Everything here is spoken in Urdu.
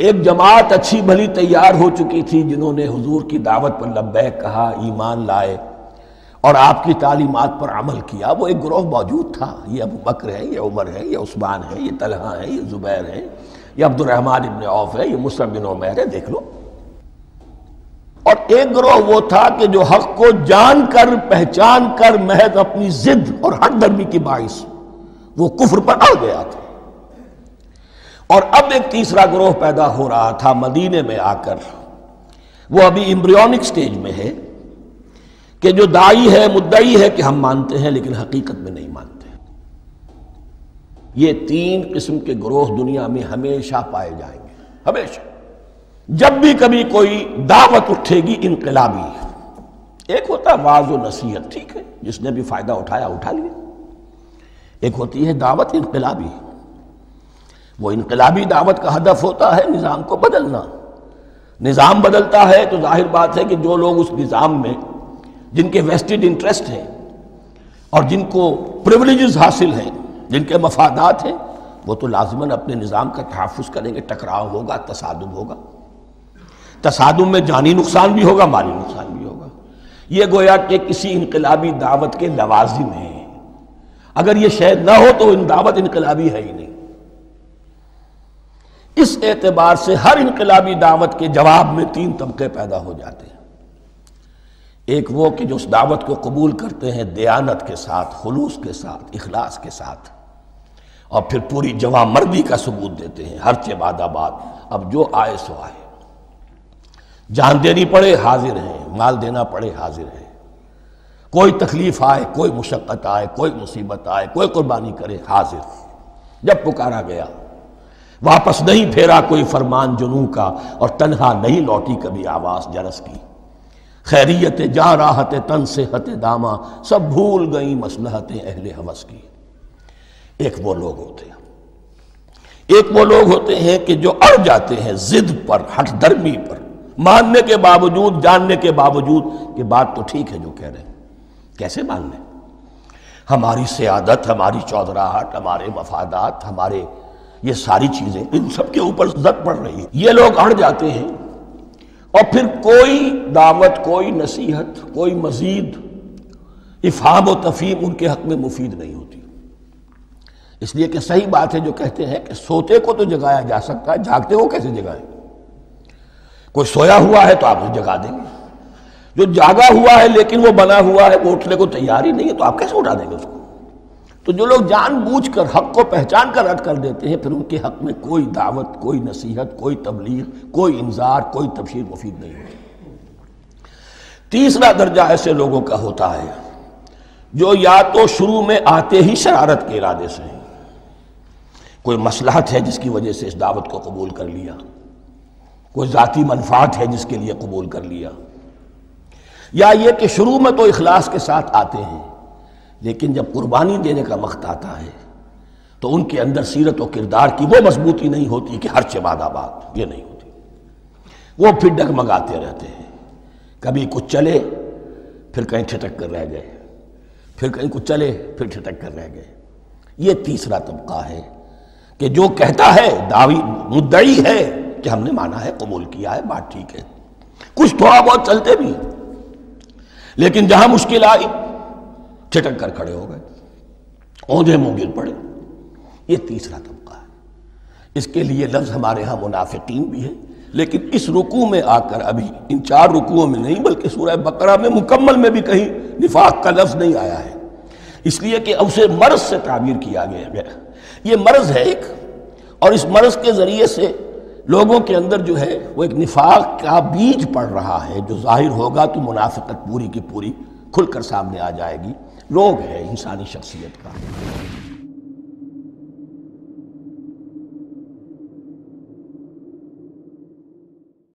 ایک جماعت اچھی بھلی تیار ہو چکی تھی جنہوں نے حضور کی دعوت پر لبیک کہا، ایمان لائے اور آپ کی تعلیمات پر عمل کیا۔ وہ ایک گروہ موجود تھا، یہ ابو بکر ہے، یہ عمر ہے، یہ عثمان ہے، یہ طلحہ ہے، یہ زبیر ہے، یہ عبد الرحمن ابن عوف ہے، یہ مصعب بن عمیر ہے، دیکھ لو۔ اور ایک گروہ وہ تھا کہ جو حق کو جان کر پہچان کر محض اپنی ضد اور ہٹ درمی کی باعث وہ کفر پر اڑ گیا تھا۔ اور اب ایک تیسرا گروہ پیدا ہو رہا تھا مدینے میں آ کر، وہ ابھی ایمبریونک سٹیج میں ہے، کہ جو داعی ہے، مدعی ہے کہ ہم مانتے ہیں لیکن حقیقت میں نہیں مانتے۔ یہ تین قسم کے گروہ دنیا میں ہمیشہ پائے جائیں گے، ہمیشہ۔ جب بھی کبھی کوئی دعوت اٹھے گی انقلابی، ایک ہوتا ہے وعظ و نصیحت، ٹھیک ہے، جس نے بھی فائدہ اٹھایا اٹھا لیا۔ ایک ہوتی ہے دعوت انقلابی، وہ انقلابی دعوت کا ہدف ہوتا ہے نظام کو بدلنا۔ نظام بدلتا ہے تو ظاہر بات ہے کہ جو لوگ اس نظام میں جن کے ویسٹڈ انٹرسٹ ہیں اور جن کو پریولیجز حاصل ہیں، جن کے مفادات ہیں، وہ تو لازماً اپنے نظام کا تحفظ کریں گے۔ ٹکراؤ ہوگا، تصادم ہوگا، تصادم میں جانی نقصان بھی ہوگا، مالی نقصان بھی ہوگا۔ یہ گویا کہ کسی انقلابی دعوت کے لوازم ہیں۔ اگر یہ شے نہ ہو تو دعوت انقلابی ہے ہی نہیں۔ اس اعتبار سے ہر انقلابی دعوت کے جواب میں تین طبقے پیدا ہو جاتے ہیں۔ ایک وہ کہ جو اس دعوت کو قبول کرتے ہیں دیانت کے ساتھ، خلوص کے ساتھ، اخلاص کے ساتھ، اور پھر پوری جواں مردی کا ثبوت دیتے ہیں، ہر چہ بعد آباد، اب جو آئے سو آئے، جان دینی پڑے حاضر ہیں، مال دینا پڑے حاضر ہیں، کوئی تکلیف آئے، کوئی مشقت آئے، کوئی مصیبت آئے، کوئی قربانی کرے، حاضر۔ جب پکارا گیا واپس نہیں پھیرا کوئی فرمان جنوں کا، اور تنہا نہیں لوٹی کبھی آواز جرس کی۔ خیریت جاں راحت تن صحت داماں، سب بھول گئیں مصلحتیں اہل ہوس کی۔ ایک وہ لوگ ہوتے ہیں، ایک وہ لوگ ہوتے ہیں کہ جو اڑ جاتے ہیں ضد پر، ہٹ درمی پر، ماننے کے باوجود، جاننے کے باوجود کہ بات تو ٹھیک ہے جو کہہ رہے ہیں، کیسے مان لیں؟ ہماری سیادت، ہماری چودراہٹ، ہمارے مفادات، ہمارے یہ ساری چیزیں، ان سب کے اوپر زد پڑ رہی ہے۔ یہ لوگ اڑ جاتے ہیں، اور پھر کوئی دعوت، کوئی نصیحت، کوئی مزید افہام و تفہیم ان کے حق میں مفید نہیں ہوتی۔ اس لیے کہ صحیح بات ہے جو کہتے ہیں کہ سوتے کو تو جگایا جا سکتا ہے، جاگتے کو کیسے جگائیں؟ کوئی سویا ہوا ہے تو آپ اسے جگا دیں گے، جو جاگا ہوا ہے لیکن وہ بنا ہوا ہے، وہ اٹھنے کو تیار ہی نہیں ہے، تو آپ کیسے اٹھا دیں گے اس کو؟ تو جو لوگ جان بوجھ کر حق کو پہچان کر رد کر دیتے ہیں، پھر ان کے حق میں کوئی دعوت، کوئی نصیحت، کوئی تبلیغ، کوئی انذار، کوئی تبشیر مفید نہیں ہوتی۔ تیسرا درجہ ایسے لوگوں کا ہوتا ہے جو یا تو شروع میں آتے ہی شرارت کے ارادے سے ہیں، کوئی مصلحت ہے جس کی وجہ سے اس دعوت کو قبول کر لیا، کوئی ذاتی منفعت ہے جس کے لیے قبول کر لیا، یا یہ کہ شروع میں تو اخلاص کے ساتھ آتے ہیں لیکن جب قربانی دینے کا وقت آتا ہے تو ان کے اندر سیرت و کردار کی وہ مضبوطی نہیں ہوتی کہ ہر چہ بعد آباد، یہ نہیں ہوتی۔ وہ پھر ڈگمگاتے رہتے ہیں، کبھی کچھ چلے پھر کہیں ٹھٹک کر رہ گئے، پھر کہیں کچھ چلے پھر ٹھٹک کر رہ گئے۔ یہ تیسرا طبقہ ہے کہ جو کہتا ہے، دعوی مدعی ہے کہ ہم نے مانا ہے، قبول کیا ہے، بات ٹھیک ہے، کچھ تھوڑا بہت چلتے بھی ہیں، لیکن جہاں مشکل آئی چھٹک کر کھڑے ہو گئے، اوندھے منہ گر پڑے۔ یہ تیسرا طبقہ ہے۔ اس کے لیے لفظ ہمارے ہاں منافقین بھی ہے، لیکن اس رکوع میں آ کر، ابھی ان 4 رکوعوں میں نہیں بلکہ سورہ بقرہ میں مکمل میں بھی کہیں نفاق کا لفظ نہیں آیا ہے، اس لیے کہ اسے مرض سے تعبیر کیا گیا۔ یہ مرض ہے ایک، اور اس مرض کے ذریعے سے لوگوں کے اندر جو ہے وہ ایک نفاق کا بیج پڑ رہا ہے، جو ظاہر ہوگا تو منافقت پوری کی پوری کھل کر سامنے آ جائے گی۔ روگ ہے انسانی شخصیت کا۔